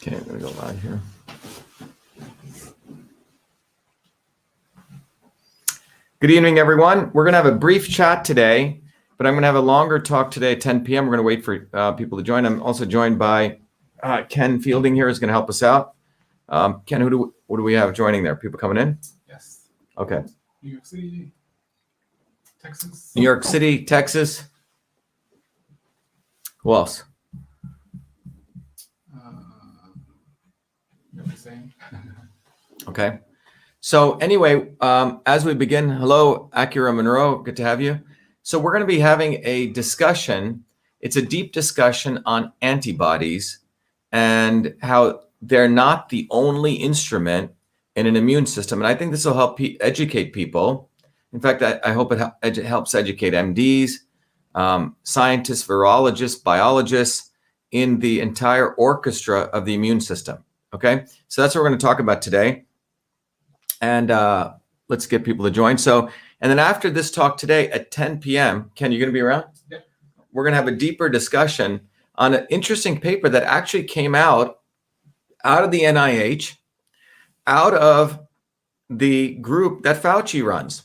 Okay, I'm going to go live here. Good evening, everyone. We're going to have a brief chat today, but I'm going to have a longer talk today at 10 p.m. We're going to wait for people to join. I'm also joined by Ken Fielding here, who's going to help us out. Ken, what do we have joining there? People coming in? Yes. Okay. New York City, Texas. New York City, Texas. Who else? Never saying. Okay. So anyway, as we begin, hello, Akira Monroe. Good to have you. So we're going to be having a discussion. It's a deep discussion on antibodies and how they're not the only instrument in an immune system. And I think this will help educate people. In fact, I hope it helps educate MDs, scientists, virologists, biologists in the entire orchestra of the immune system. Okay, so that's what we're going to talk about today. And let's get people to join. So, and then after this talk today at 10 p.m., Ken, you going to be around? Yeah. We're going to have a deeper discussion on an interesting paper that actually came out of the NIH, out of the group that Fauci runs.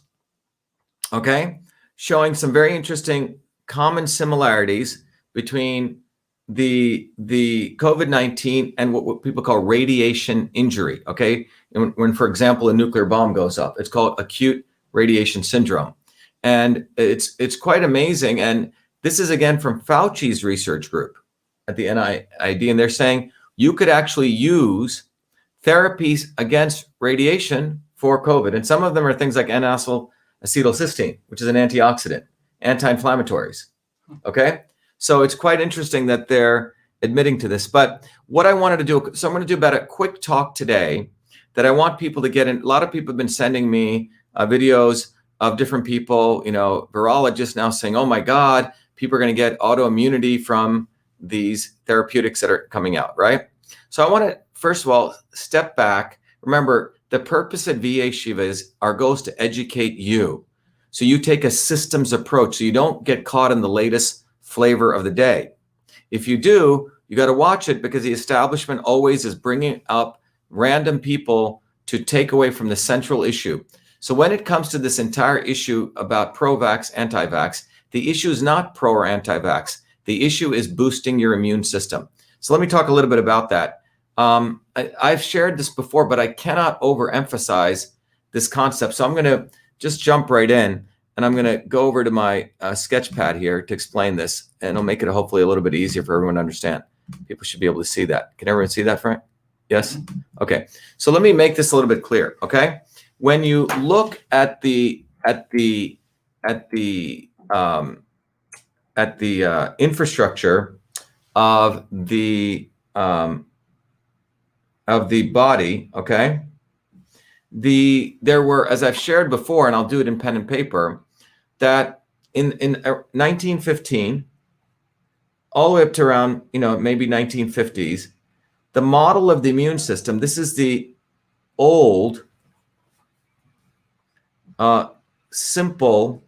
Okay, showing some very interesting common similarities between the COVID-19 and what people call radiation injury. Okay, when for example a nuclear bomb goes up, it's called acute radiation syndrome, and it's quite amazing. And this is again from Fauci's research group at the NIAID, and they're saying you could actually use therapies against radiation for COVID, and some of them are things like N-acetylcysteine, which is an antioxidant, anti-inflammatories. Okay. So it's quite interesting that they're admitting to this. But what I wanted to do, so I'm going to do about a quick talk today that I want people to get in. A lot of people have been sending me videos of different people, virologists now saying, oh my God, people are going to get autoimmunity from these therapeutics that are coming out, right? So I want to, first of all, step back. Remember, the purpose at VA Shiva is our goal is to educate you. So you take a systems approach so you don't get caught in the latest flavor of the day. If you do, you got to watch it because the establishment always is bringing up random people to take away from the central issue. So when it comes to this entire issue about pro-vax, anti-vax, the issue is not pro or anti-vax. The issue is boosting your immune system. So let me talk a little bit about that. I've shared this before, but I cannot overemphasize this concept. So I'm going to just jump right in. And I'm going to go over to my sketch pad here to explain this, and I'll make it hopefully a little bit easier for everyone to understand. People should be able to see that. Can everyone see that, Frank? Yes? Okay. So let me make this a little bit clear, okay? When you look at the infrastructure of the body, okay? There were, as I've shared before, and I'll do it in pen and paper, that in 1915, all the way up to around, maybe 1950s, the model of the immune system, this is the old, simple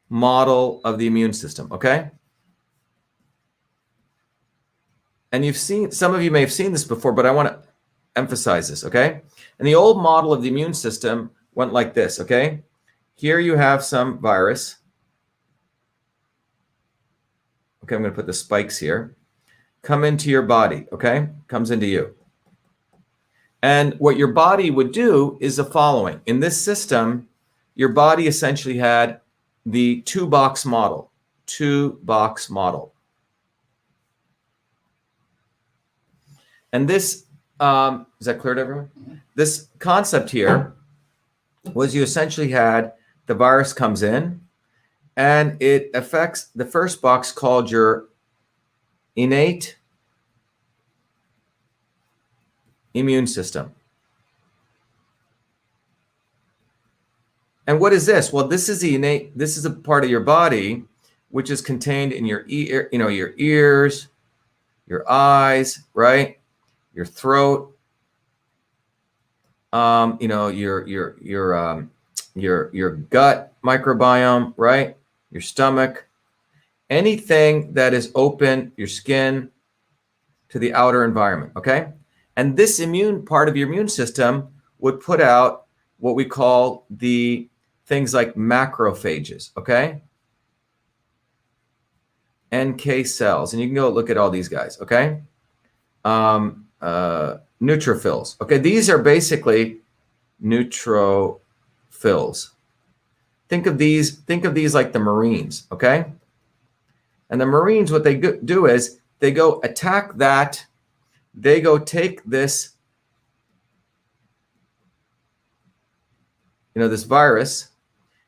model of the immune system, okay? And you've seen, some of you may have seen this before, but I want to emphasize this, okay? And the old model of the immune system went like this, okay? Here you have some virus. Okay, I'm going to put the spikes here. Come into your body, okay? Comes into you. And what your body would do is the following. In this system, your body essentially had the two-box model. Two-box model. And this, is that clear to everyone? This concept here was you essentially had the virus comes in and it affects the first box called your innate immune system. And what is this? Well, this is the innate, this is a part of your body which is contained in your ear, your ears, your eyes, right? Your throat, your gut microbiome, right? Your stomach, anything that is open, your skin, to the outer environment, okay? And this immune part of your immune system would put out what we call the things like macrophages, okay? NK cells, and you can go look at all these guys, okay? Neutrophils, okay? These are basically neutrophils. Think of these like the Marines, okay? And the Marines, what they do is they go attack that, they go take this, this virus,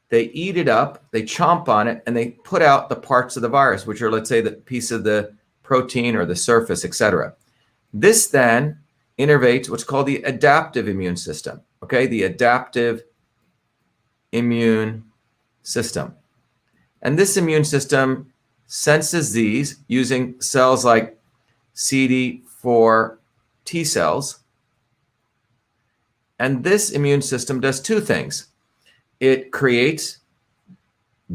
they eat it up, they chomp on it, and they put out the parts of the virus, which are, let's say, the piece of the protein or the surface, etc. This then innervates what's called the adaptive immune system, okay? The adaptive immune system. And this immune system senses these using cells like CD4 T cells. And this immune system does two things. It creates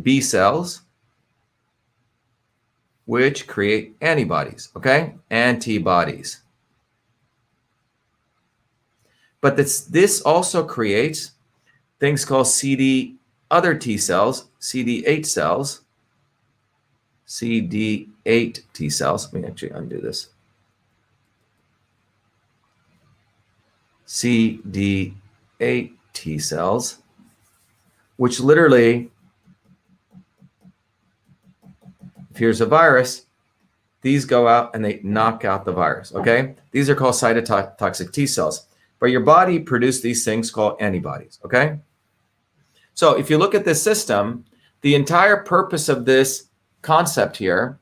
B cells, which create antibodies, okay? Antibodies. But this also creates things called other T cells, CD8 cells, CD8 T cells. Let me actually undo this. CD8 T cells, which literally, if here's a virus, these go out and they knock out the virus, okay? These are called cytotoxic T cells. But your body produces these things called antibodies, okay? So if you look at this system, the entire purpose of this concept here,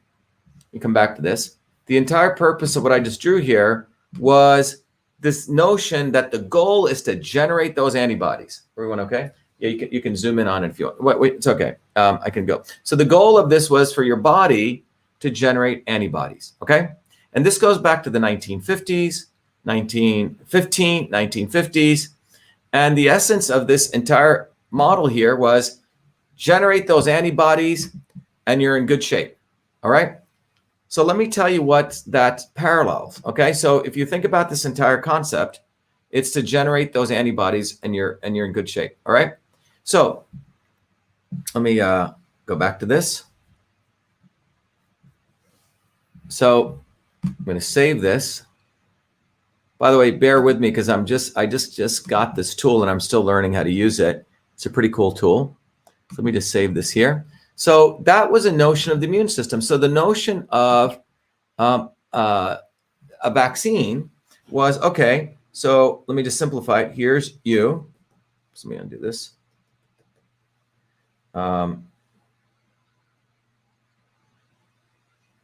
you come back to this, the entire purpose of what I just drew here was this notion that the goal is to generate those antibodies. Everyone okay? Yeah, you can zoom in on it if you want. Wait, it's okay. I can go. So the goal of this was for your body to generate antibodies, okay? And this goes back to the 1950s, 1950s. And the essence of this entire model here was generate those antibodies and you're in good shape, all right? So let me tell you what that parallels, okay? So if you think about this entire concept, it's to generate those antibodies and you're in good shape, all right? So let me go back to this. So I'm going to save this. By the way, bear with me because I just got this tool and I'm still learning how to use it. It's a pretty cool tool. So let me just save this here. So that was a notion of the immune system. So the notion of a vaccine was, okay, so let me just simplify it. Here's you. So let me undo this.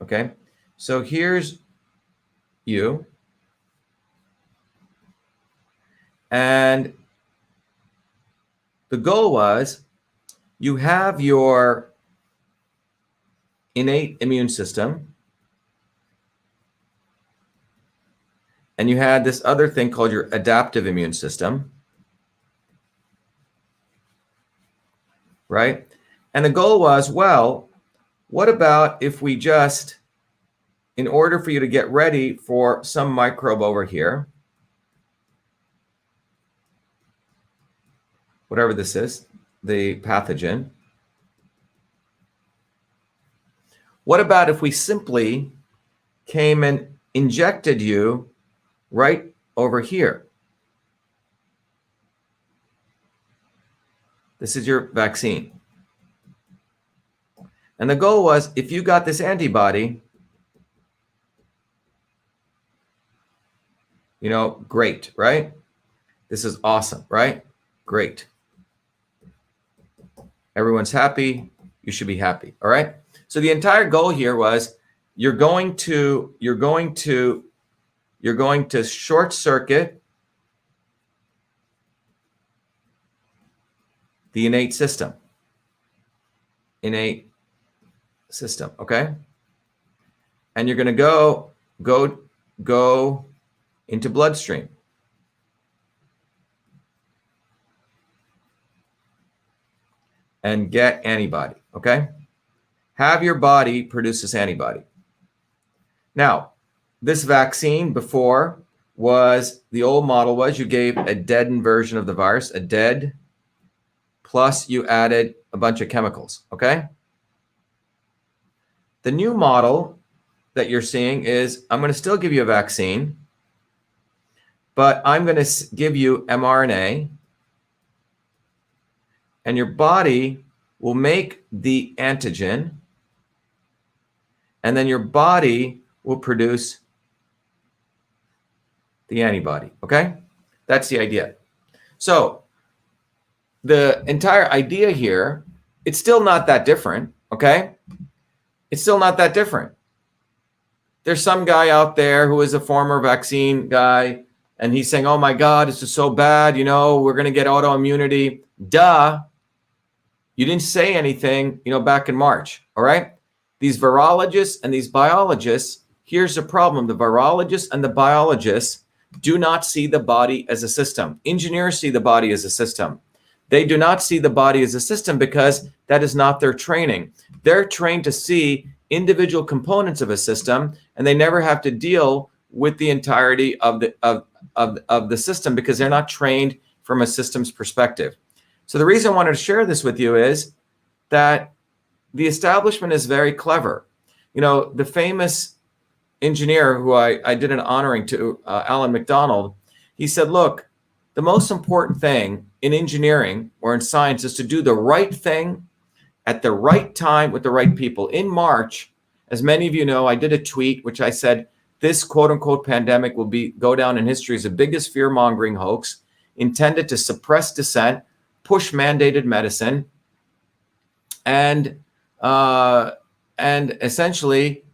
Okay, so here's you. And the goal was you have your innate immune system, and you had this other thing called your adaptive immune system, right? And the goal was, well, what about if we just, in order for you to get ready for some microbe over here, whatever this is, the pathogen, what about if we simply came and injected you right over here? This is your vaccine. And the goal was, if you got this antibody, great, right? This is awesome, right? Great. Everyone's happy. You should be happy. All right. So the entire goal here was you're going to short circuit the innate system. Okay? And you're going to go into bloodstream. And get antibody, okay? Have your body produce this antibody. Now, this vaccine before was, the old model was you gave a deadened version of the virus, a dead, plus you added a bunch of chemicals, okay? The new model that you're seeing is I'm going to still give you a vaccine, but I'm going to give you mRNA, and your body will make the antigen, and then your body will produce the antibody, okay? That's the idea. So the entire idea here, it's still not that different, okay? It's still not that different. There's some guy out there who is a former vaccine guy, and he's saying, oh my God, this is so bad, you know, we're going to get autoimmunity. Duh. You didn't say anything, you know, back in March, all right? These virologists and these biologists, here's the problem. The virologists and the biologists do not see the body as a system. Engineers see the body as a system. They do not see the body as a system because that is not their training. They're trained to see individual components of a system, and they never have to deal with the entirety of the system because they're not trained from a systems perspective. So the reason I wanted to share this with you is that the establishment is very clever. You know, the famous engineer who I did an honoring to, Alan McDonald, he said, look, the most important thing in engineering or in science is to do the right thing at the right time with the right people. In March, as many of you know, I did a tweet which I said, this quote unquote pandemic will go down in history as the biggest fear mongering hoax intended to suppress dissent, push mandated medicine, and essentially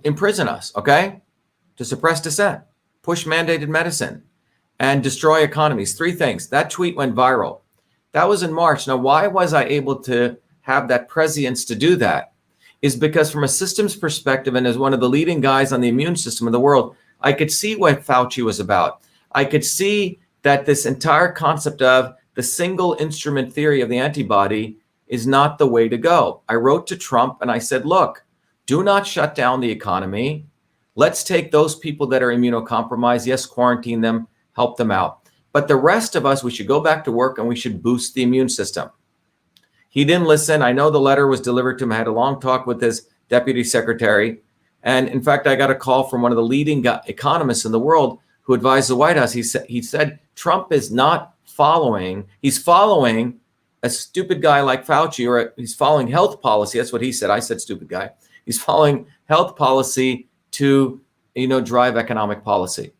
imprison us, okay? To suppress dissent, push mandated medicine, and destroy economies. Three things. That tweet went viral. That was in March. Now, why was I able to have that prescience to do that? Is because from a systems perspective, and as one of the leading guys on the immune system in the world, I could see what Fauci was about. I could see that this entire concept of the single instrument theory of the antibody is not the way to go. I wrote to Trump and I said, look, do not shut down the economy. Let's take those people that are immunocompromised. Yes, quarantine them, help them out. But the rest of us, we should go back to work and we should boost the immune system. He didn't listen. I know the letter was delivered to him. I had a long talk with his deputy secretary. And in fact, I got a call from one of the leading economists in the world who advised the White House. He said Trump is not following. He's following a stupid guy like Fauci, or he's following health policy. That's what he said. I said stupid guy. He's following health policy to, you know, drive economic policy.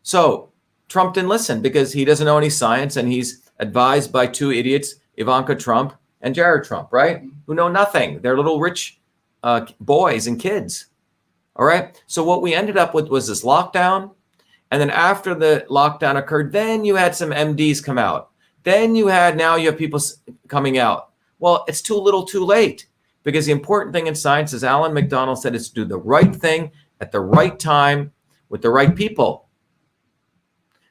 So Trump didn't listen because he doesn't know any science, and he's advised by two idiots, Ivanka Trump and Jared Trump, right? Who know nothing. They're little rich boys and kids. All right. So what we ended up with was this lockdown. And then after the lockdown occurred, then you had some MDs come out. Then now you have people coming out. Well, it's too little too late, because the important thing in science, as Alan McDonald said, is to do the right thing at the right time with the right people.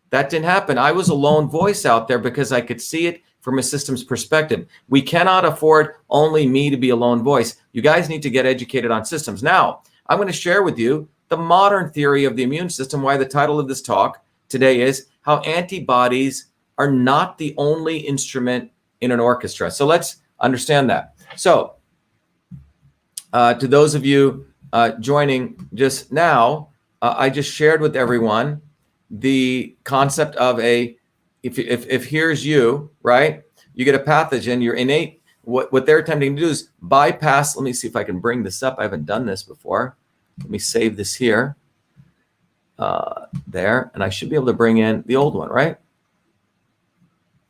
That didn't happen. I was a lone voice out there because I could see it from a systems perspective. We cannot afford only me to be a lone voice. You guys need to get educated on systems. Now, I'm going to share with you the modern theory of the immune system, why the title of this talk today is how antibodies are not the only instrument in an orchestra. So let's understand that. So to those of you joining just now, I just shared with everyone the concept of if here's you, right? You get a pathogen, you're innate. What they're attempting to do is bypass. Let me see if I can bring this up. I haven't done this before. Let me save this here. There, and I should be able to bring in the old one, right?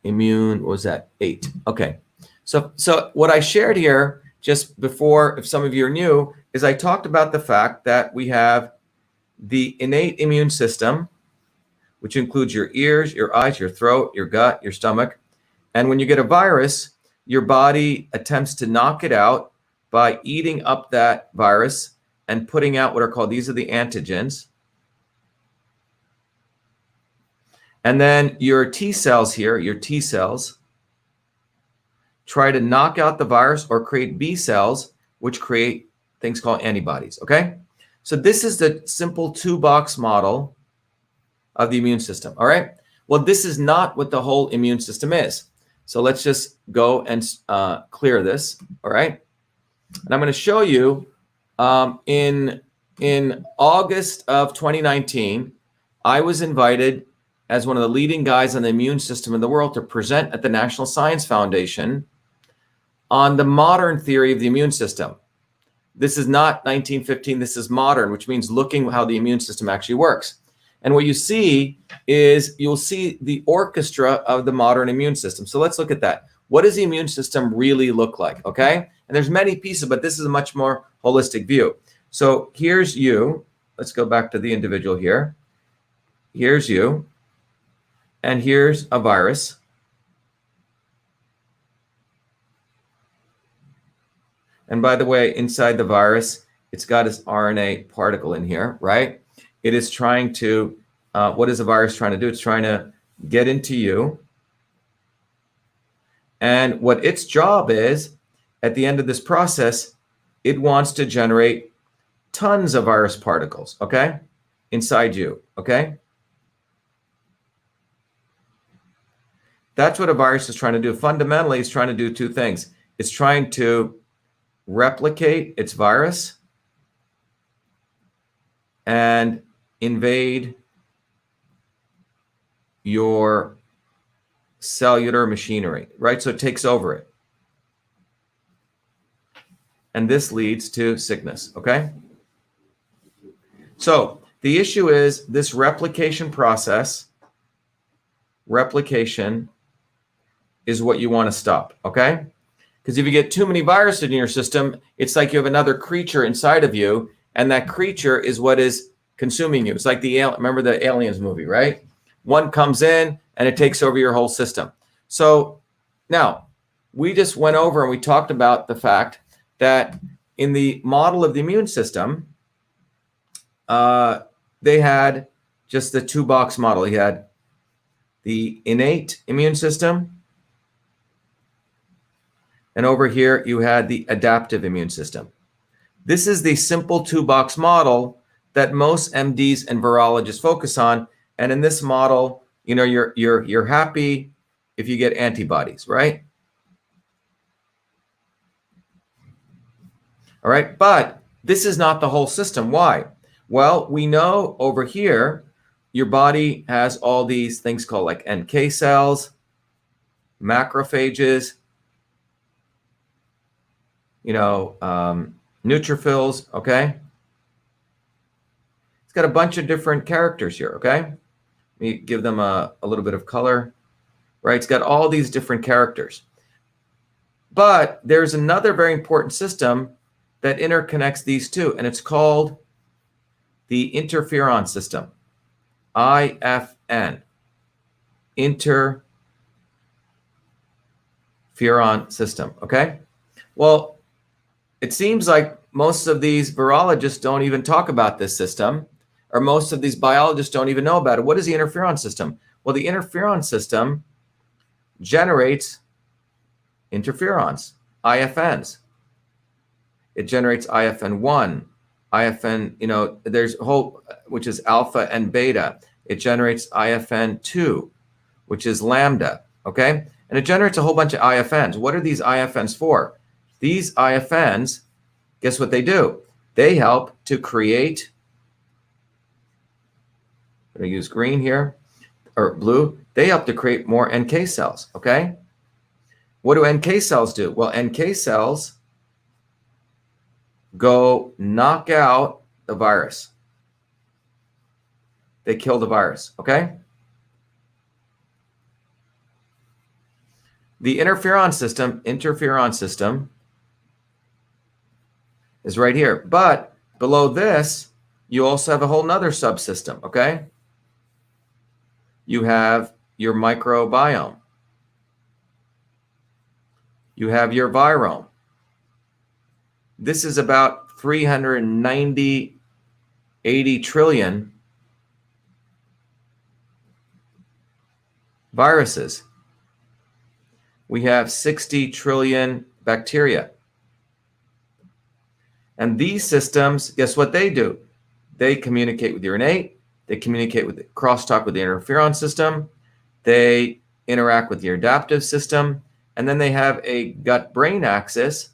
Immune, what was that? 8. Okay. So what I shared here just before, if some of you are new, is I talked about the fact that we have the innate immune system, which includes your ears, your eyes, your throat, your gut, your stomach. And when you get a virus, your body attempts to knock it out by eating up that virus and putting out what are called, these are the antigens. And then your T cells here, your T cells, try to knock out the virus or create B cells, which create things called antibodies, okay? So this is the simple two-box model of the immune system, all right? Well, this is not what the whole immune system is. So let's just go and clear this, all right? And I'm going to show you in August of 2019, I was invited as one of the leading guys on the immune system in the world to present at the National Science Foundation on the modern theory of the immune system. This is not 1915, this is modern, which means looking how the immune system actually works. And what you see is you'll see the orchestra of the modern immune system. So let's look at that. What does the immune system really look like, okay? And there's many pieces, but this is a much more holistic view. So here's you. Let's go back to the individual here. Here's you. And here's a virus. And by the way, inside the virus, it's got its RNA particle in here, right? It is trying to, what is the virus trying to do? It's trying to get into you. And what its job is, at the end of this process, it wants to generate tons of virus particles, okay? Inside you, okay? That's what a virus is trying to do. Fundamentally, it's trying to do two things. It's trying to replicate its virus and invade your cellular machinery, right? So it takes over it. And this leads to sickness, okay? So the issue is this replication process, replication is what you want to stop, okay? Because if you get too many viruses in your system, it's like you have another creature inside of you, and that creature is what is consuming you. It's like remember the Aliens movie, right? One comes in and it takes over your whole system. So now we just went over and we talked about the fact that in the model of the immune system, they had just the two-box model. You had the innate immune system, and over here you had the adaptive immune system. This is the simple two-box model that most MDs and virologists focus on. And in this model, you know, you're happy if you get antibodies, right? All right, but this is not the whole system. Why? Well, we know over here, your body has all these things called like NK cells, macrophages, you know, neutrophils, okay? It's got a bunch of different characters here, okay? Let me give them a little bit of color, right? It's got all these different characters. But there's another very important system that interconnects these two, and it's called the interferon system, IFN, interferon system, okay? Well, it seems like most of these virologists don't even talk about this system, or most of these biologists don't even know about it. What is the interferon system? Well, the interferon system generates interferons, IFNs. It generates IFN1, IFN, you know, there's a whole, which is alpha and beta. It generates IFN2, which is lambda, okay? And it generates a whole bunch of IFNs. What are these IFNs for? These IFNs, guess what they do? They help to create, I'm going to use green here, or blue. They help to create more NK cells, okay? What do NK cells do? Well, NK cells go knock out the virus. They kill the virus, okay? The interferon system is right here. But below this, you also have a whole nother subsystem, okay? You have your microbiome. You have your virome. This is about 80 trillion viruses. We have 60 trillion bacteria. And these systems, guess what they do? they communicate with your innate, they communicate with the crosstalk with the interferon system, they interact with your adaptive system, and then they have a gut-brain axis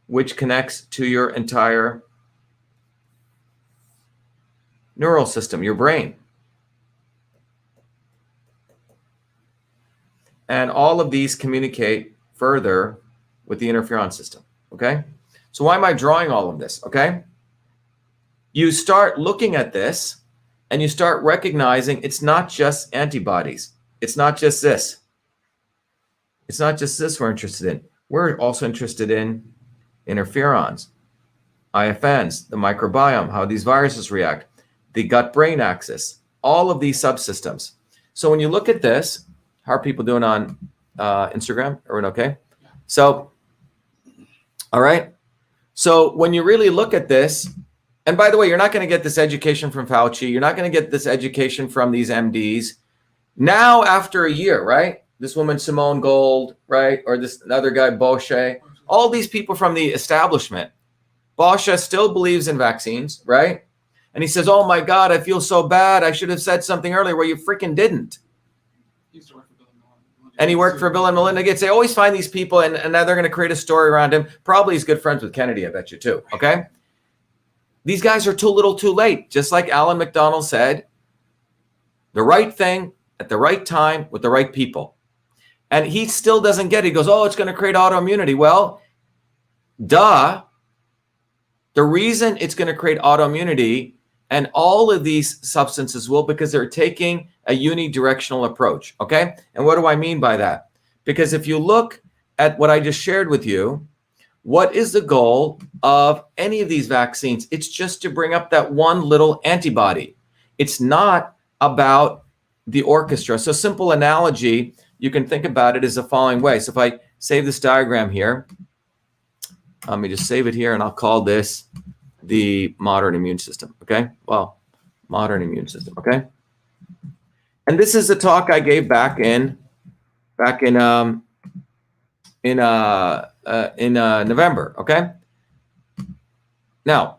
which connects to your entire neural system, your brain. And all of these communicate further with the interferon system, okay? So why am I drawing all of this, okay? You start looking at this and you start recognizing it's not just antibodies. It's not just this. It's not just this we're interested in. We're also interested in interferons, IFNs, the microbiome, how these viruses react, the gut-brain axis, all of these subsystems. So when you look at this, how are people doing on Instagram? Everyone okay? So, all right. So when you really look at this, and by the way, you're not going to get this education from Fauci. You're not going to get this education from these MDs. Now, after a year, right? This woman, Simone Gold, right? Or this other guy, Bosche. All these people from the establishment. Bosche still believes in vaccines, right? And he says, oh my God, I feel so bad. I should have said something earlier. Well, you freaking didn't. And he worked for Bill and Melinda Gates. They always find these people, and now they're going to create a story around him. Probably he's good friends with Kennedy, I bet you too, okay? These guys are too little too late. Just like Alan McDonald said, the right thing at the right time with the right people. And he still doesn't get it. He goes, oh, it's going to create autoimmunity. Well, duh. The reason it's going to create autoimmunity, and all of these substances will, because they're taking a unidirectional approach, okay? And what do I mean by that? Because if you look at what I just shared with you, what is the goal of any of these vaccines? It's just to bring up that one little antibody. It's not about the orchestra. So simple analogy, you can think about it as the following way. So if I save this diagram here, let me just save it here, and I'll call this the modern immune system, okay? Well, modern immune system, okay? And this is a talk I gave back in November, okay? Now,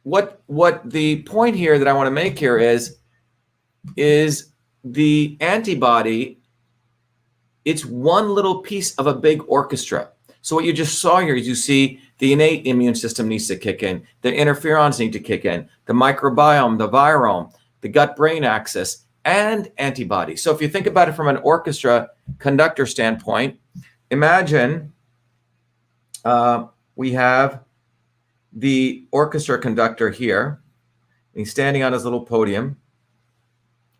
what the point here that I want to make here is the antibody, it's one little piece of a big orchestra. So what you just saw here is you see the innate immune system needs to kick in. The interferons need to kick in. The microbiome, the virome, the gut-brain axis, and antibodies. So if you think about it from an orchestra conductor standpoint, imagine we have the orchestra conductor here. He's standing on his little podium.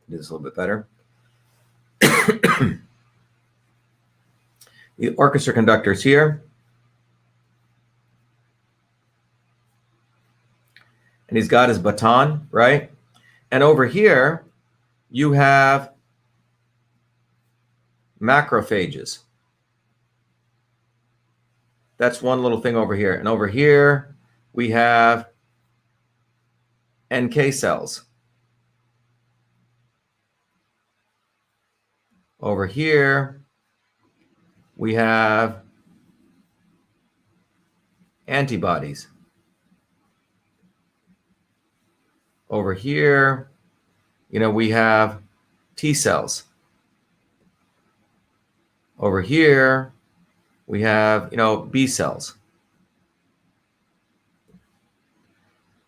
Do this a little bit better. The orchestra conductor's here. And he's got his baton, right? And over here, you have macrophages. That's one little thing over here. And over here, we have NK cells. Over here, we have antibodies. Over here, we have T cells. Over here, we have, B cells.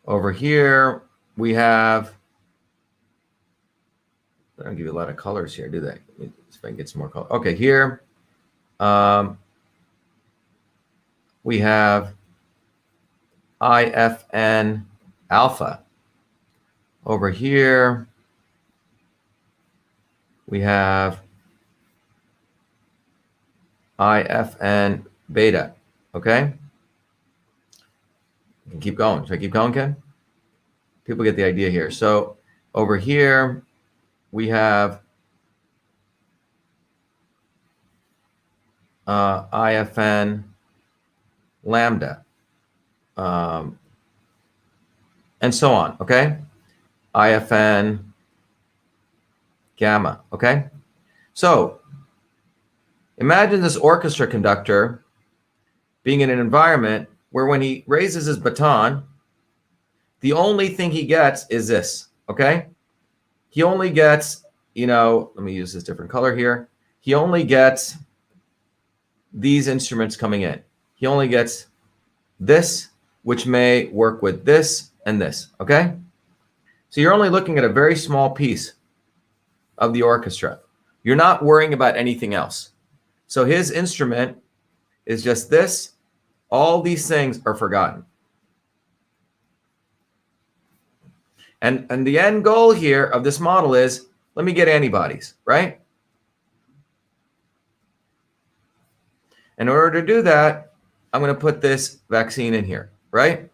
Over here, we have, they don't give you a lot of colors here, do they? Let me see if I can get some more color. Okay, here, we have IFN alpha. Over here, we have IFN beta, okay? You can keep going. Should I keep going, Ken? People get the idea here. So over here, we have IFN lambda, and so on, okay? IFN gamma, okay? So imagine this orchestra conductor being in an environment where when he raises his baton, the only thing he gets is this, okay? He only gets, let me use this different color here. He only gets these instruments coming in. He only gets this, which may work with this and this, okay? So you're only looking at a very small piece of the orchestra. You're not worrying about anything else. So his instrument is just this. All these things are forgotten. And the end goal here of this model is, let me get antibodies, right? In order to do that, I'm going to put this vaccine in here, right?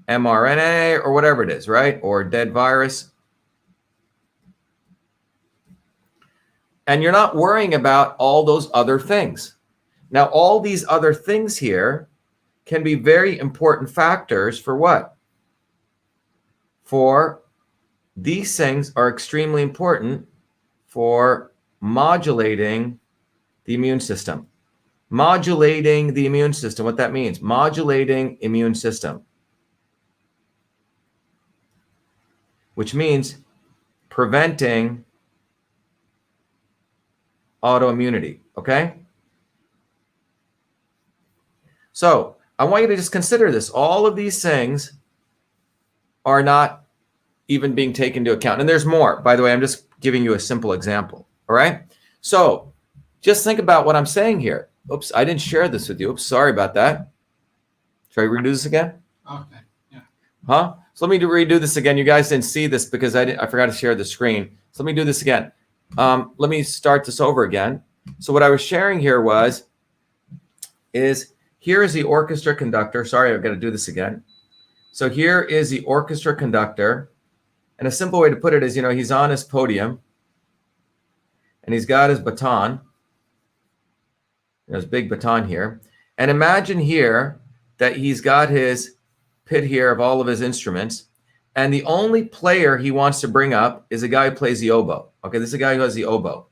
mRNA or whatever it is, right? Or dead virus. And you're not worrying about all those other things. Now, all these other things here can be very important factors for what? For these things are extremely important for modulating the immune system. Modulating the immune system, what that means, modulating immune system, which means preventing autoimmunity, okay? So I want you to just consider this. All of these things are not even being taken into account. And there's more. By the way, I'm just giving you a simple example, all right? So just think about what I'm saying here. Oops, I didn't share this with you. Oops, sorry about that. Should I redo this again? Okay. Yeah. Huh? So let me redo this again. You guys didn't see this because I forgot to share the screen. So let me do this again. Let me start this over again. So what I was sharing here is here is the orchestra conductor. Sorry, I've got to do this again. So here is the orchestra conductor. And a simple way to put it is, he's on his podium and he's got his baton. His big baton here. And imagine here that he's got his pit here of all of his instruments. And the only player he wants to bring up is a guy who plays the oboe. Okay, this is a guy who has the oboe.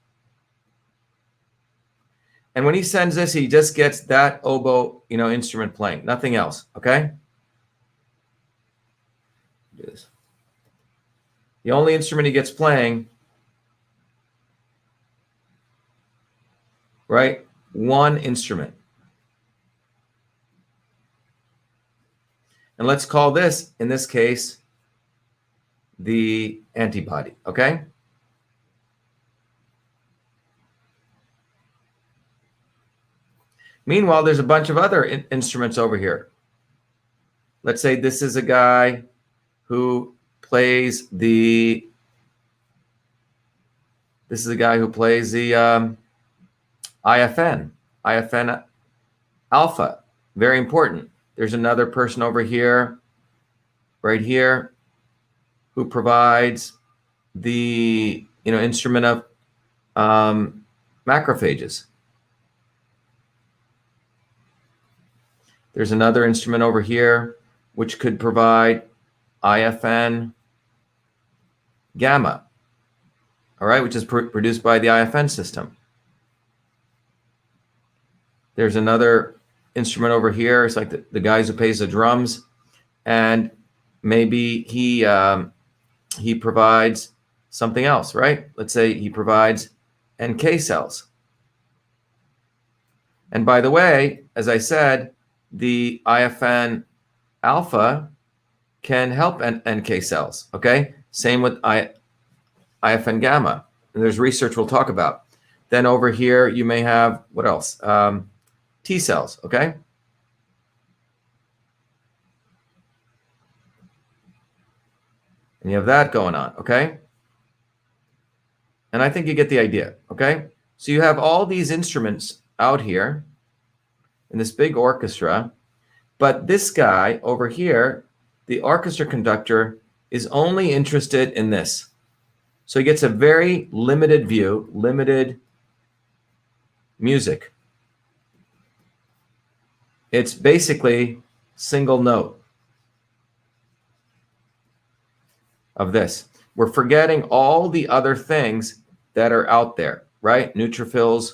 And when he sends this, he just gets that oboe, instrument playing, nothing else, okay? Do this. The only instrument he gets playing, right? One instrument. And let's call this, in this case, the antibody, okay? Meanwhile, there's a bunch of other instruments over here. Let's say this is a guy who plays the IFN alpha, very important. There's another person over here, right here, who provides the instrument of macrophages. There's another instrument over here which could provide IFN gamma, all right, which is produced by the IFN system. There's another instrument over here. It's like the guys who plays the drums, and maybe he provides something else, right? Let's say he provides NK cells. And by the way, as I said, the IFN alpha can help NK cells, okay? Same with IFN gamma. And there's research we'll talk about. Then over here, you may have, what else? T cells, okay? And you have that going on, okay? And I think you get the idea, okay? So you have all these instruments out here in this big orchestra, but this guy over here, the orchestra conductor, is only interested in this. So he gets a very limited view, limited music. It's basically single note of this. We're forgetting all the other things that are out there, right? Neutrophils.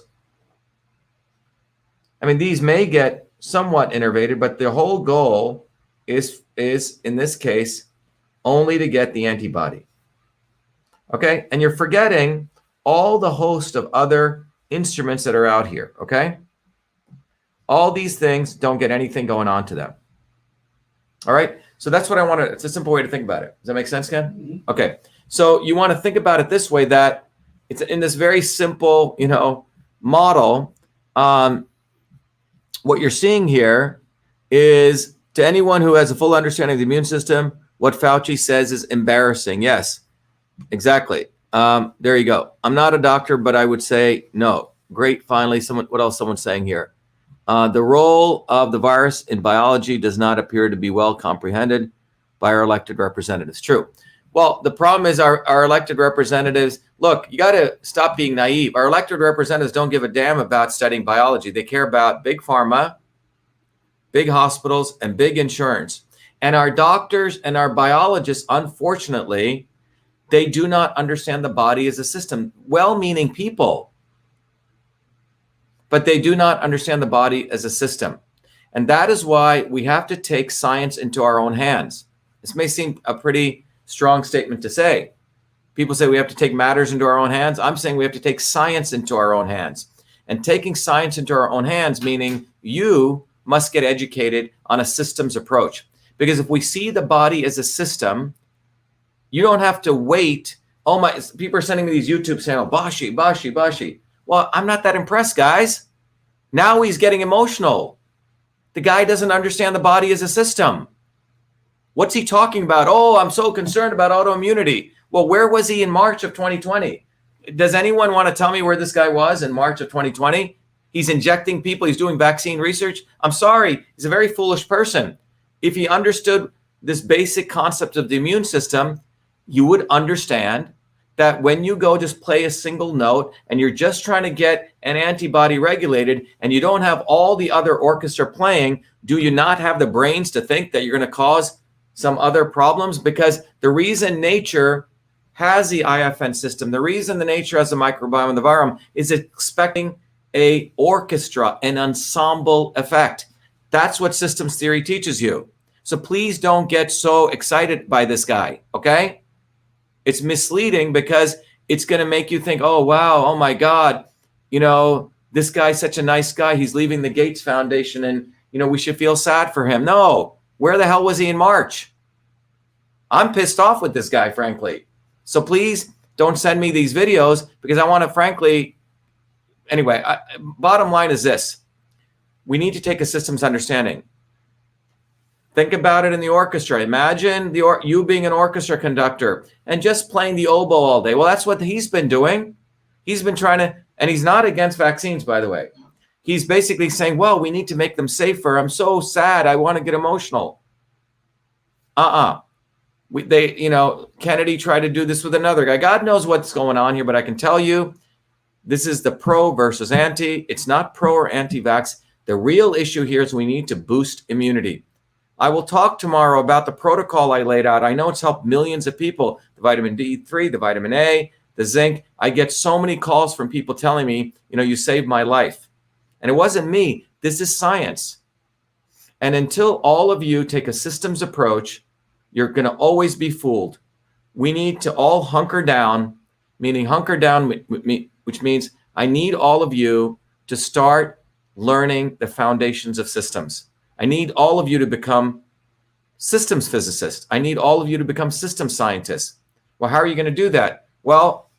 I mean, these may get somewhat innervated, but the whole goal is in this case only to get the antibody. Okay, and you're forgetting all the host of other instruments that are out here. Okay, all these things don't get anything going on to them. All right, so that's what I want to. It's a simple way to think about it. Does that make sense, Ken? Mm-hmm. Okay, so you want to think about it this way: that it's in this very simple, model. What you're seeing here is, to anyone who has a full understanding of the immune system, what Fauci says is embarrassing. Yes, exactly. There you go. I'm not a doctor, but I would say no. Great. Finally, what else someone's saying here? The role of the virus in biology does not appear to be well comprehended by our elected representatives. True. Well, the problem is our elected representatives, look, you got to stop being naive. Our elected representatives don't give a damn about studying biology. They care about big pharma, big hospitals, and big insurance. And our doctors and our biologists, unfortunately, they do not understand the body as a system. Well-meaning people, but they do not understand the body as a system. And that is why we have to take science into our own hands. This may seem a pretty strong statement to say. People say we have to take matters into our own hands. I'm saying we have to take science into our own hands. And taking science into our own hands, meaning you must get educated on a systems approach. Because if we see the body as a system, you don't have to wait. Oh my, people are sending me these YouTube saying, oh, Bashi. Well, I'm not that impressed, guys. Now he's getting emotional. The guy doesn't understand the body as a system. What's he talking about? Oh, I'm so concerned about autoimmunity. Well, where was he in March of 2020? Does anyone want to tell me where this guy was in March of 2020? He's injecting people. He's doing vaccine research. I'm sorry. He's a very foolish person. If he understood this basic concept of the immune system, you would understand that when you go just play a single note and you're just trying to get an antibody regulated and you don't have all the other orchestra playing, do you not have the brains to think that you're going to cause some other problems? Because the reason nature has the IFN system, the reason the nature has the microbiome and the virome is expecting a orchestra, an ensemble effect. That's what systems theory teaches you. So please don't get so excited by this guy, okay? It's misleading because it's going to make you think, oh, wow, oh my God, this guy's such a nice guy. He's leaving the Gates Foundation and, we should feel sad for him. No, where the hell was he in March? I'm pissed off with this guy, frankly. So please don't send me these videos because I want to, frankly, anyway, bottom line is this. We need to take a systems understanding. Think about it in the orchestra. Imagine you being an orchestra conductor and just playing the oboe all day. Well, that's what he's been doing. He's been trying to, and he's not against vaccines, by the way. He's basically saying, well, we need to make them safer. I'm so sad. I want to get emotional. Kennedy tried to do this with another guy. God knows what's going on here, but I can tell you, this is the pro versus anti. It's not pro or anti-vax. The real issue here is we need to boost immunity. I will talk tomorrow about the protocol I laid out. I know it's helped millions of people. The vitamin D3, the vitamin A, the zinc. I get so many calls from people telling me, you saved my life. And it wasn't me. This is science. And until all of you take a systems approach, you're going to always be fooled. We need to all hunker down, meaning hunker down, which means I need all of you to start learning the foundations of systems. I need all of you to become systems physicists. I need all of you to become system scientists. Well, how are you going to do that? Well,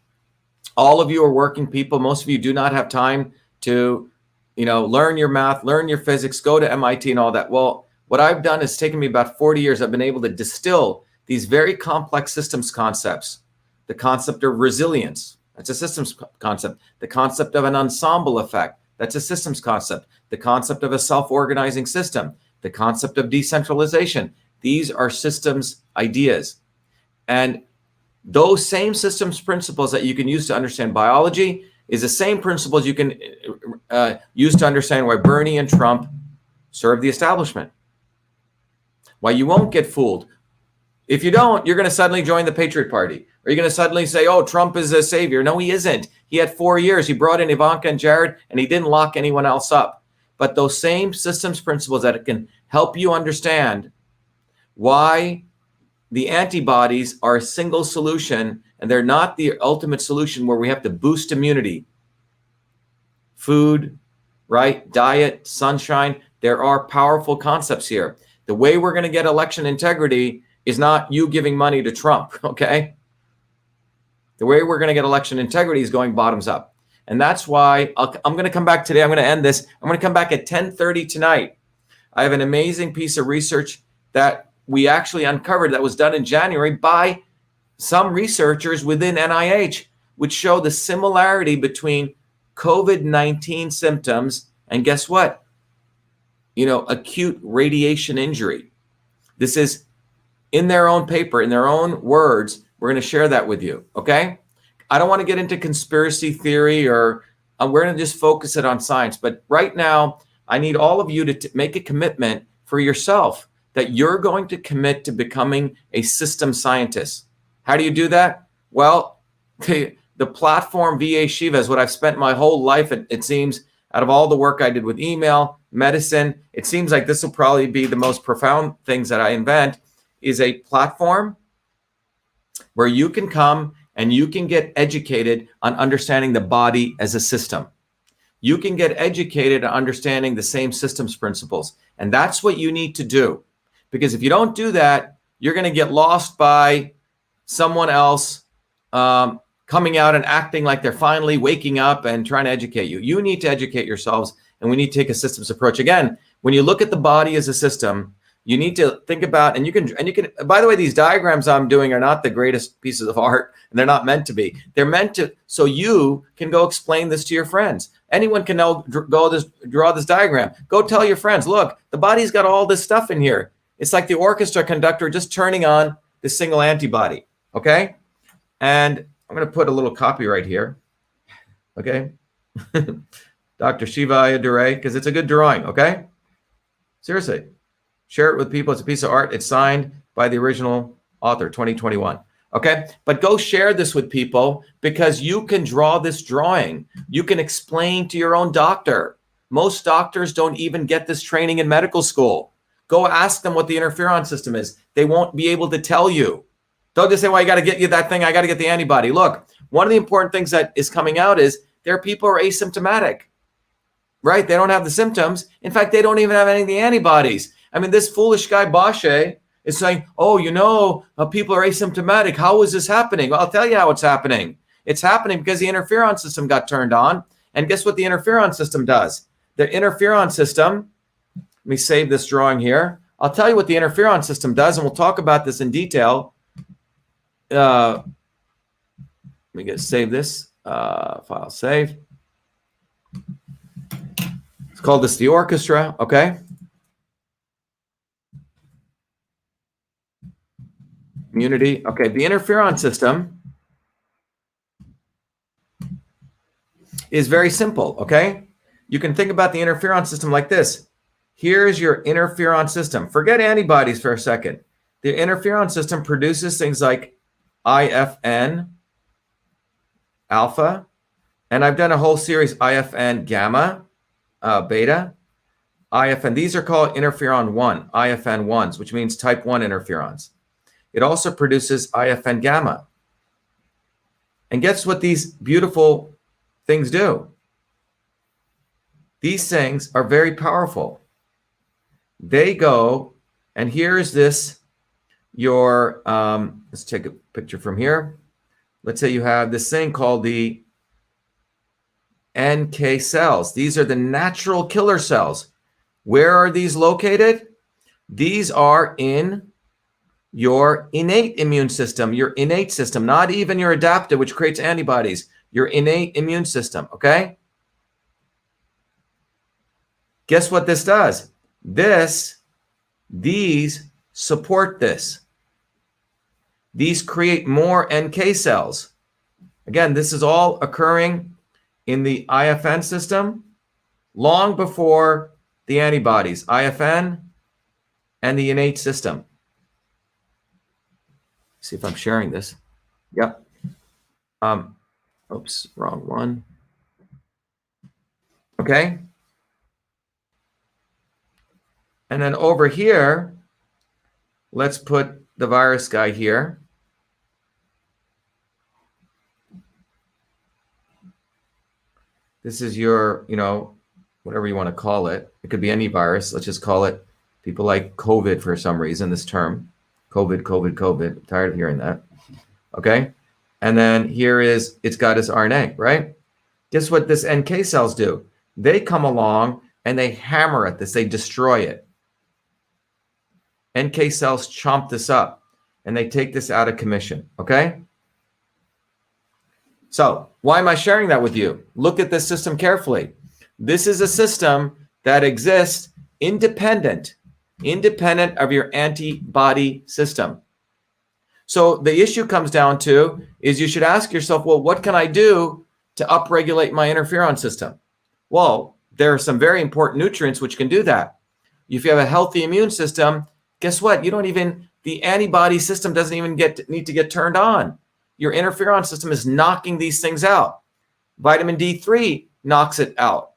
all of you are working people. Most of you do not have time to, learn your math, learn your physics, go to MIT and all that. Well, what I've done is taken me about 40 years. I've been able to distill these very complex systems concepts. The concept of resilience, that's a systems concept. The concept of an ensemble effect, that's a systems concept. The concept of a self-organizing system, the concept of decentralization. These are systems ideas. And those same systems principles that you can use to understand biology is the same principles you can use to understand why Bernie and Trump serve the establishment. Why you won't get fooled. If you don't, you're going to suddenly join the Patriot Party. Or you're going to suddenly say, oh, Trump is a savior. No, he isn't. He had 4 years. He brought in Ivanka and Jared, and he didn't lock anyone else up. But those same systems principles that can help you understand why the antibodies are a single solution, and they're not the ultimate solution where we have to boost immunity. Food, right? Diet, sunshine. There are powerful concepts here. The way we're going to get election integrity is not you giving money to Trump, okay? The way we're going to get election integrity is going bottoms up. And that's why I'm going to come back today. I'm going to end this. I'm going to come back at 10:30 tonight. I have an amazing piece of research that we actually uncovered that was done in January by some researchers within NIH, which show the similarity between COVID-19 symptoms and guess what? Acute radiation injury. This is in their own paper, in their own words. We're going to share that with you, okay? I don't want to get into conspiracy theory or we're going to just focus it on science. But right now, I need all of you to make a commitment for yourself that you're going to commit to becoming a system scientist. How do you do that? Well, the platform VA Shiva is what I've spent my whole life, it seems, out of all the work I did with email, medicine. It seems like this will probably be the most profound things that I invent, is a platform where you can come and you can get educated on understanding the body as a system. You can get educated on understanding the same systems principles. And that's what you need to do. Because if you don't do that, you're going to get lost by someone else coming out and acting like they're finally waking up and trying to educate you. You need to educate yourselves, and we need to take a systems approach. Again, when you look at the body as a system, you need to think about, and you can, by the way, these diagrams I'm doing are not the greatest pieces of art, and they're not meant to be. They're meant to, so you can go explain this to your friends. Anyone can now draw this diagram. Go tell your friends, look, the body's got all this stuff in here. It's like the orchestra conductor just turning on the single antibody, okay? And I'm going to put a little copyright here, okay? Dr.SHIVA Dure, because it's a good drawing, okay? Seriously. Share it with people. It's a piece of art. It's signed by the original author, 2021. Okay? But go share this with people because you can draw this drawing. You can explain to your own doctor. Most doctors don't even get this training in medical school. Go ask them what the interferon system is. They won't be able to tell you. Don't just say, well, I got to get you that thing. I got to get the antibody. Look, one of the important things that is coming out is there are people who are asymptomatic, right? They don't have the symptoms. In fact, they don't even have any of the antibodies. I mean, this foolish guy, Bashe, is saying, oh, people are asymptomatic. How is this happening? Well, I'll tell you how it's happening. It's happening because the interferon system got turned on. And guess what the interferon system does? The interferon system, let me save this drawing here. I'll tell you what the interferon system does, and we'll talk about this in detail. Let me save this. File save. Let's call this the orchestra, okay? Immunity. Okay, the interferon system is very simple, okay? You can think about the interferon system like this. Here's your interferon system. Forget antibodies for a second. The interferon system produces things like IFN alpha, and I've done a whole series, IFN gamma, beta, IFN. These are called interferon 1, IFN 1s, which means type 1 interferons. It also produces IFN gamma. And guess what these beautiful things do? These things are very powerful. They go, and here's this, let's take a picture from here. Let's say you have this thing called the NK cells. These are the natural killer cells. Where are these located? These are in your innate immune system, your innate system, not even your adaptive, which creates antibodies, your innate immune system, okay? Guess what this does? These support this. These create more NK cells. Again, this is all occurring in the IFN system long before the antibodies, IFN and the innate system. See if I'm sharing this. Yep. Oops, wrong one. Okay. And then over here, let's put the virus guy here. This is your, whatever you want to call it. It could be any virus. Let's just call it, people like COVID for some reason, this term. COVID, COVID, COVID. I'm tired of hearing that. Okay. And then here is, it's got its RNA, right? Guess what this NK cells do? They come along and they hammer at this. They destroy it. NK cells chomp this up and they take this out of commission. Okay. So why am I sharing that with you? Look at this system carefully. This is a system that exists independent of your antibody system. So the issue comes down to is you should ask yourself, well, what can I do to upregulate my interferon system? Well, there are some very important nutrients which can do that. If you have a healthy immune system, guess what? The antibody system doesn't even need to get turned on. Your interferon system is knocking these things out. Vitamin D3 knocks it out.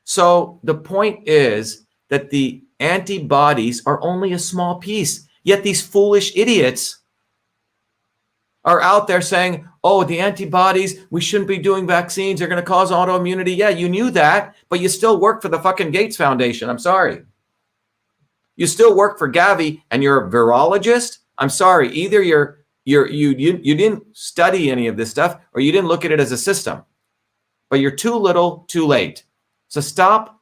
So the point is that the antibodies are only a small piece. Yet these foolish idiots are out there saying, oh, the antibodies, we shouldn't be doing vaccines. They're going to cause autoimmunity. Yeah, you knew that, but you still work for the fucking Gates Foundation. I'm sorry. You still work for Gavi and you're a virologist. I'm sorry. Either you didn't study any of this stuff or you didn't look at it as a system. But you're too little, too late. So stop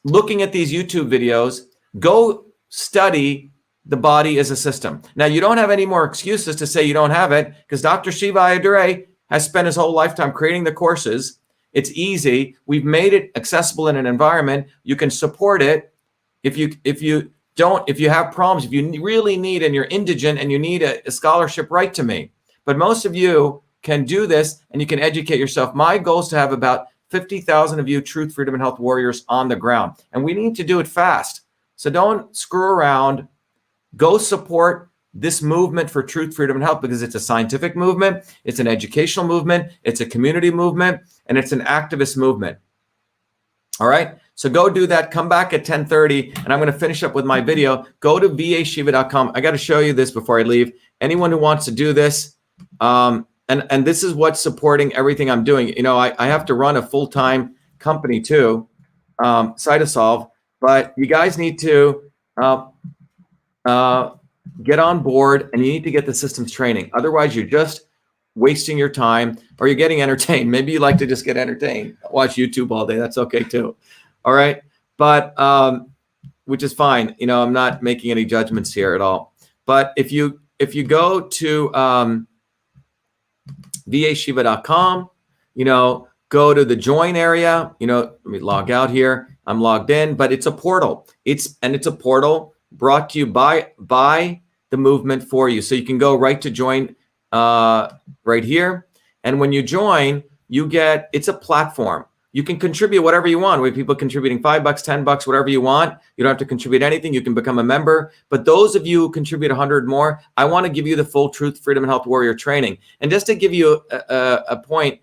looking at these YouTube videos. Go study the body as a system. Now, you don't have any more excuses to say you don't have it because Dr.SHIVA Ayyadurai has spent his whole lifetime creating the courses. It's easy. We've made it accessible in an environment. You can support it. If you have problems, if you really need and you're indigent and you need a scholarship, write to me. But most of you can do this and you can educate yourself. My goal is to have about 50,000 of you Truth, Freedom, and Health warriors on the ground. And we need to do it fast. So don't screw around. Go support this movement for truth, freedom, and health because it's a scientific movement, it's an educational movement, it's a community movement, and it's an activist movement. All right? So go do that. Come back at 10:30, and I'm going to finish up with my video. Go to vashiva.com. I got to show you this before I leave. Anyone who wants to do this, and this is what's supporting everything I'm doing. I have to run a full-time company too, Cytosolve, but you guys need to get on board and you need to get the systems training. Otherwise, you're just wasting your time or you're getting entertained. Maybe you like to just get entertained. Watch YouTube all day. That's okay too. All right. But which is fine. I'm not making any judgments here at all. But if you go to vashiva.com, go to the join area, let me log out here. I'm logged in, but it's a portal. It's a portal brought to you by the movement for you. So you can go right to join right here. And when you join, it's a platform. You can contribute whatever you want. We have people contributing $5, $10, whatever you want. You don't have to contribute anything. You can become a member. But those of you who contribute 100 more, I want to give you the full Truth, Freedom, and Health Warrior training. And just to give you a point,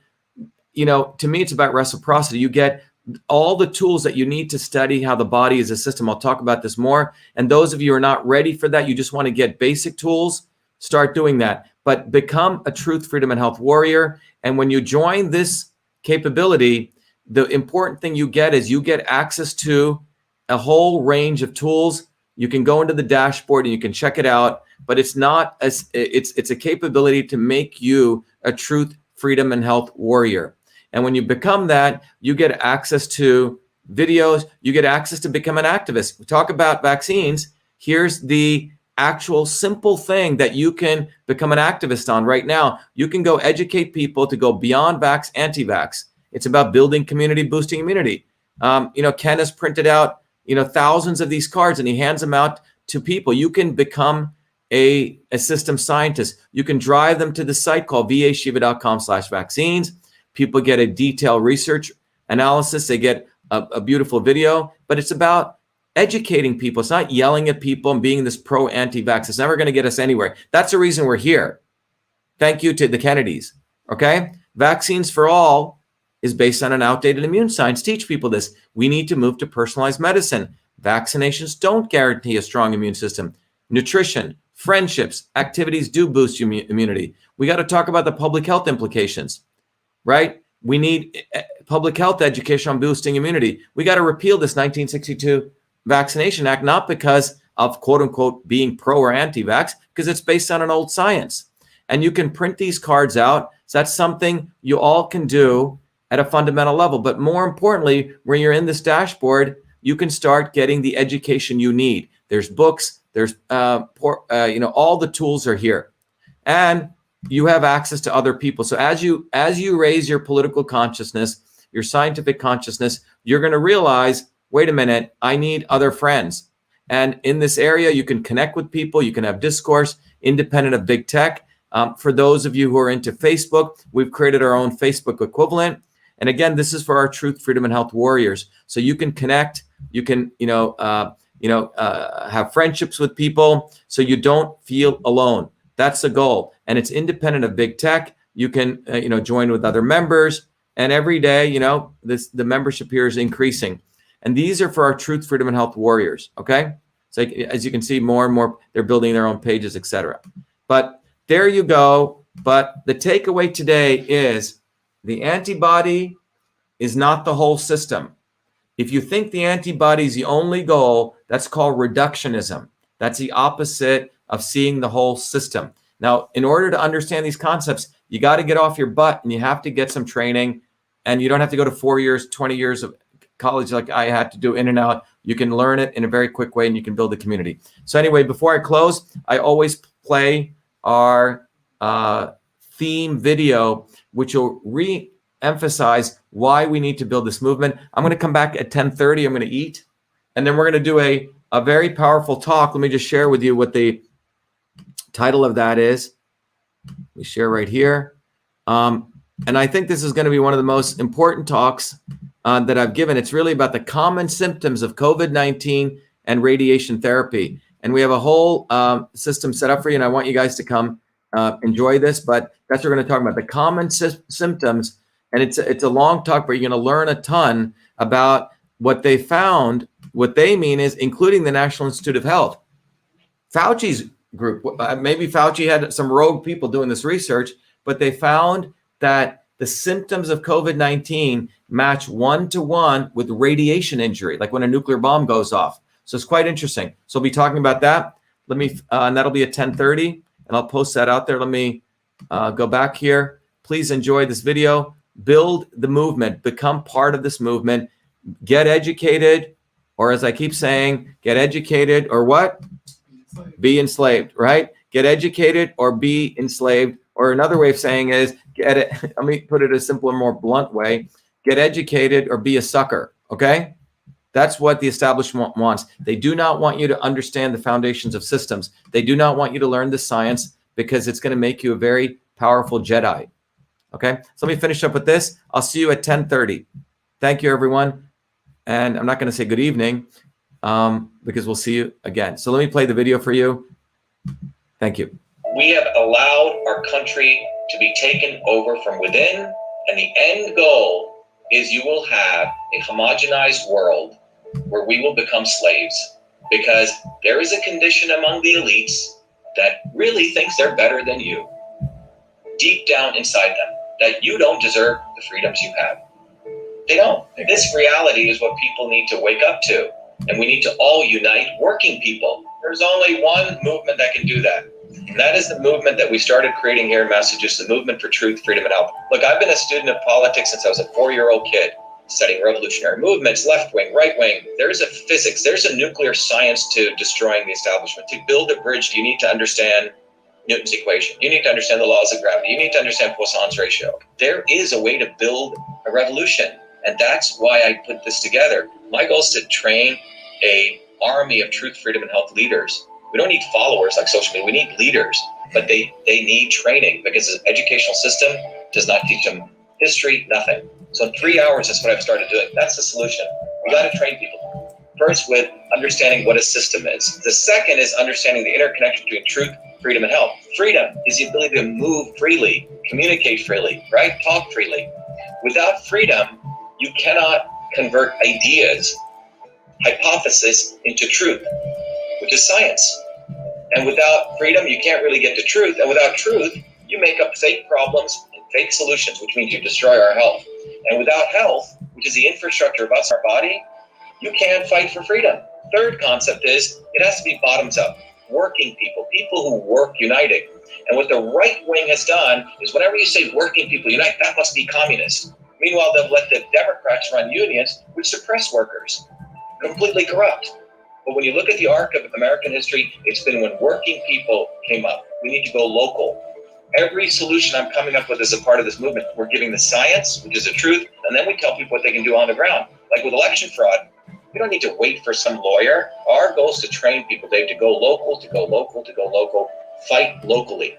to me, it's about reciprocity. You get all the tools that you need to study how the body is a system. I'll talk about this more. And those of you who are not ready for that, you just want to get basic tools, start doing that. But become a Truth, Freedom, and Health Warrior. And when you join this capability, the important thing you get is you get access to a whole range of tools. You can go into the dashboard and you can check it out, but it's a capability to make you a Truth, Freedom, and Health Warrior. And when you become that, you get access to videos, you get access to become an activist. We talk about vaccines. Here's the actual simple thing that you can become an activist on right now. You can go educate people to go beyond vax, anti-vax. It's about building community, boosting immunity. Ken has printed out, thousands of these cards and he hands them out to people. You can become a system scientist. You can drive them to the site called vashiva.com/vaccines. People get a detailed research analysis. They get a beautiful video, but it's about educating people. It's not yelling at people and being this pro-anti-vax. It's never going to get us anywhere. That's the reason we're here. Thank you to the Kennedys. Okay? Vaccines for all is based on an outdated immune science. Teach people this. We need to move to personalized medicine. Vaccinations don't guarantee a strong immune system. Nutrition, friendships, activities do boost immunity. We got to talk about the public health implications, right? We need public health education on boosting immunity. We got to repeal this 1962 Vaccination Act, not because of quote unquote being pro or anti-vax, because it's based on an old science. And you can print these cards out. So that's something you all can do at a fundamental level. But more importantly, when you're in this dashboard, you can start getting the education you need. There's books, there's all the tools are here. And you have access to other people. So as you raise your political consciousness, your scientific consciousness, you're going to realize, wait a minute, I need other friends. And in this area, you can connect with people, you can have discourse independent of big tech. For those of you who are into Facebook, we've created our own Facebook equivalent. And again, this is for our Truth, Freedom, and Health warriors. So you can connect, you can, have friendships with people so you don't feel alone. That's the goal. And it's independent of big tech. You can, join with other members. And every day, the membership here is increasing. And these are for our Truth, Freedom, and Health warriors. Okay. So as you can see, more and more, they're building their own pages, etc. But there you go. But the takeaway today is the antibody is not the whole system. If you think the antibody is the only goal, that's called reductionism. That's the opposite of seeing the whole system. Now, in order to understand these concepts, you got to get off your butt and you have to get some training. And you don't have to go to 4 years, 20 years of college like I had to do in and out. You can learn it in a very quick way and you can build a community. So anyway, before I close, I always play our theme video, which will re-emphasize why we need to build this movement. I'm going to come back at 10:30. I'm going to eat. And then we're going to do a very powerful talk. Let me just share with you what the title of that is. We share right here. And I think this is going to be one of the most important talks that I've given. It's really about the common symptoms of COVID-19 and radiation therapy. And we have a whole system set up for you. And I want you guys to come enjoy this. But that's what we're going to talk about, the common symptoms. And it's a long talk, but you're going to learn a ton about what they found. What they mean is including the National Institute of Health. Fauci's group, maybe Fauci had some rogue people doing this research, but they found that the symptoms of COVID-19 match 1-to-1 with radiation injury, like when a nuclear bomb goes off. So it's quite interesting. So we'll be talking about that. And that'll be at 10:30, and I'll post that out there. Let me go back here. Please enjoy this video. Build the movement. Become part of this movement. Get educated, or as I keep saying, get educated or what? Be enslaved, right? Get educated or be enslaved. Or another way of saying is, let me put it a simpler, more blunt way. Get educated or be a sucker, okay? That's what the establishment wants. They do not want you to understand the foundations of systems. They do not want you to learn the science because it's going to make you a very powerful Jedi, okay? So let me finish up with this. I'll see you at 10:30. Thank you, everyone. And I'm not going to say good evening because we'll see you again. So let me play the video for you. Thank you. We have allowed our country to be taken over from within, and the end goal is you will have a homogenized world where we will become slaves, because there is a condition among the elites that really thinks they're better than you, deep down inside them, that you don't deserve the freedoms you have. They don't. This reality is what people need to wake up to, and we need to all unite, working people. There's only one movement that can do that. And that is the movement that we started creating here in Massachusetts, the movement for truth, freedom, and health. Look, I've been a student of politics since I was a 4-year-old kid, studying revolutionary movements, left wing, right wing. There's a physics, there's a nuclear science to destroying the establishment. To build a bridge, you need to understand Newton's equation. You need to understand the laws of gravity. You need to understand Poisson's ratio. There is a way to build a revolution. And that's why I put this together. My goal is to train an army of truth, freedom, and health leaders. We don't need followers like social media. We need leaders, but they need training, because the educational system does not teach them history, nothing. So in 3 hours, that's what I've started doing. That's the solution. We got to train people. First, with understanding what a system is. The second is understanding the interconnection between truth, freedom, and health. Freedom is the ability to move freely, communicate freely, right? Talk freely. Without freedom, you cannot convert ideas, hypotheses, hypothesis into truth, which is science. And without freedom, you can't really get to truth. And without truth, you make up fake problems and fake solutions, which means you destroy our health. And without health, which is the infrastructure of us, our body, you can't fight for freedom. Third concept is it has to be bottoms up. Working people, people who work united. And what the right wing has done is whenever you say working people unite, that must be communist. Meanwhile, they've let the Democrats run unions, which suppress workers. Completely corrupt. But when you look at the arc of American history, it's been when working people came up. We need to go local. Every solution I'm coming up with as a part of this movement, we're giving the science, which is the truth, and then we tell people what they can do on the ground. Like with election fraud, we don't need to wait for some lawyer. Our goal is to train people, Dave, to go local, to go local, to go local. Fight locally.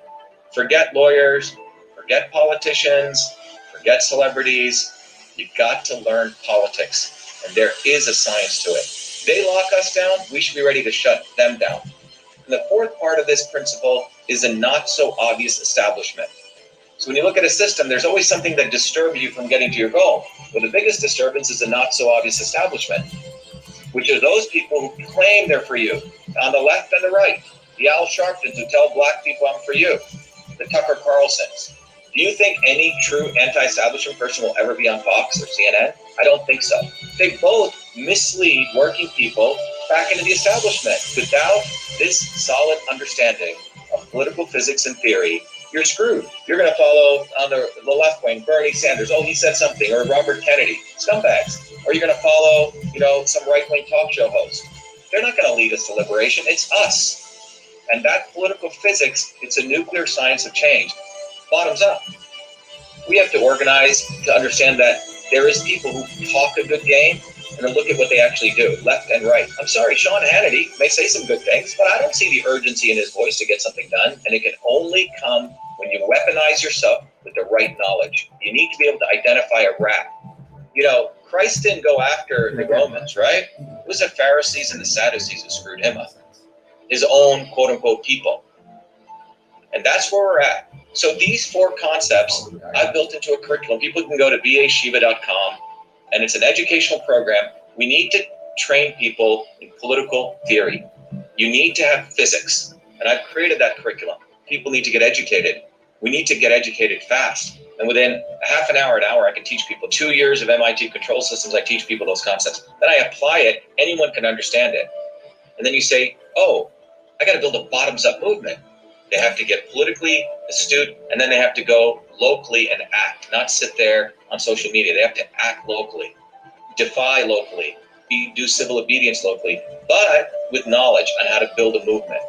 Forget lawyers, forget politicians, forget celebrities. You've got to learn politics, and there is a science to it. They lock us down, we should be ready to shut them down. And the fourth part of this principle is a not so obvious establishment. So when you look at a system, there's always something that disturbs you from getting to your goal. Well, the biggest disturbance is a not so obvious establishment, which are those people who claim they're for you, on the left and the right. The Al Sharptons who tell black people I'm for you. The Tucker Carlsons. Do you think any true anti-establishment person will ever be on Fox or CNN? I don't think so. They both mislead working people back into the establishment. Without this solid understanding of political physics and theory, you're screwed. You're going to follow on the left wing, Bernie Sanders. Oh, he said something. Or Robert Kennedy. Scumbags. Or you're going to follow, some right-wing talk show host. They're not going to lead us to liberation. It's us. And that political physics, it's a nuclear science of change. Bottoms up. We have to organize to understand that there is people who talk a good game and then look at what they actually do, left and right. I'm sorry, Sean Hannity may say some good things, but I don't see the urgency in his voice to get something done. And it can only come when you weaponize yourself with the right knowledge. You need to be able to identify a rat. Christ didn't go after the Romans, right? It was the Pharisees and the Sadducees who screwed him up. His own quote unquote people. And that's where we're at. So these four concepts I've built into a curriculum. People can go to bashiva.com, and it's an educational program. We need to train people in political theory. You need to have physics, and I've created that curriculum. People need to get educated. We need to get educated fast. And within a half an hour, I can teach people 2 years of MIT control systems. I teach people those concepts. Then I apply it. Anyone can understand it. And then you say, oh, I got to build a bottoms-up movement. They have to get politically astute, and then they have to go locally and act, not sit there on social media. They have to act locally, defy locally, do civil obedience locally, but with knowledge on how to build a movement.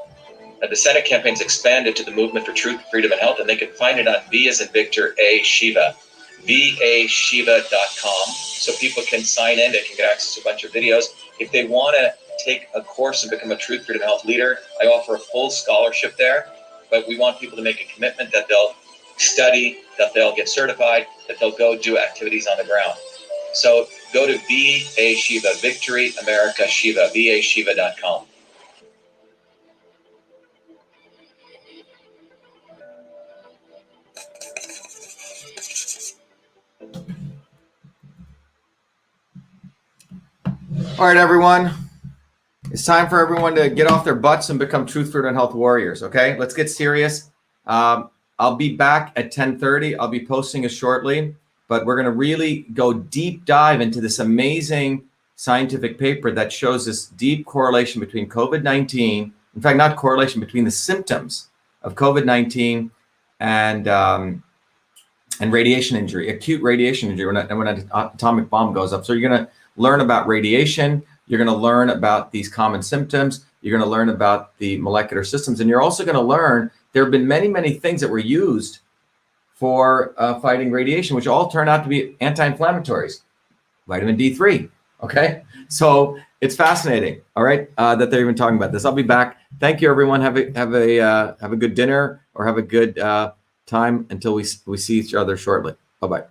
And the Senate campaign's expanded to the Movement for Truth, Freedom, and Health, and they can find it on V as in Victor, A, Shiva, vashiva.com, so people can sign in. They can get access to a bunch of videos. If they want to take a course and become a Truth, Freedom, Health leader, I offer a full scholarship there. But we want people to make a commitment that they'll study, that they'll get certified, that they'll go do activities on the ground. So go to VA Shiva, Victory America Shiva, vashiva.com. All right, everyone. It's time for everyone to get off their butts and become Truth, Freedom, and Health warriors, okay? Let's get serious. I'll be back at 10:30. I'll be posting it shortly, but we're going to really go deep dive into this amazing scientific paper that shows this deep correlation between COVID-19, in fact, not correlation, between the symptoms of COVID-19 and radiation injury, acute radiation injury when an atomic bomb goes up. So you're going to learn about radiation. You're going to learn about these common symptoms. You're going to learn about the molecular systems. And you're also going to learn there have been many, many things that were used for fighting radiation, which all turn out to be anti-inflammatories, vitamin D3. Okay. So it's fascinating. All right. That they're even talking about this. I'll be back. Thank you, everyone. Have a good dinner or have a good time until we see each other shortly. Bye-bye.